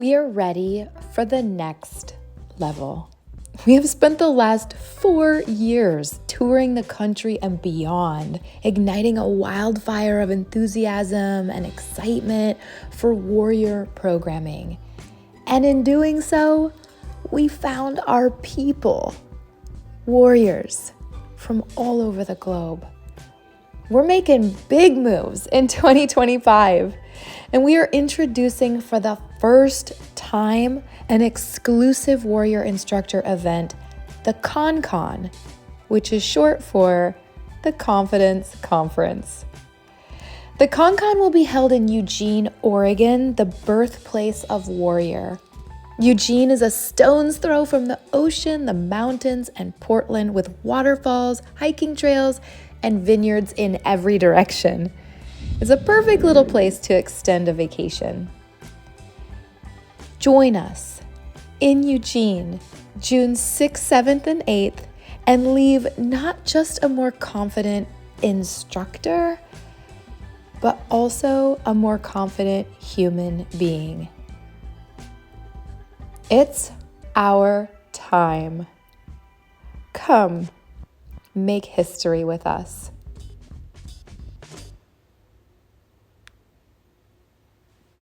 We are ready for the next level. We have spent the last 4 years touring the country and beyond, igniting a wildfire of enthusiasm and excitement for warrior programming. And in doing so, we found our people, warriors from all over the globe. We're making big moves in 2025, and we are introducing for the first time an exclusive warrior instructor event, the Con, which is short for the Confidence Conference. The Con will be held in Eugene, Oregon, the birthplace of warrior. Eugene is a stone's throw from the ocean, the mountains, and Portland, with waterfalls, hiking trails, and vineyards in every direction. It's a perfect little place to extend a vacation. Join us in Eugene, June 6th, 7th, and 8th, and leave not just a more confident instructor, but also a more confident human being. It's our time. Come, make history with us.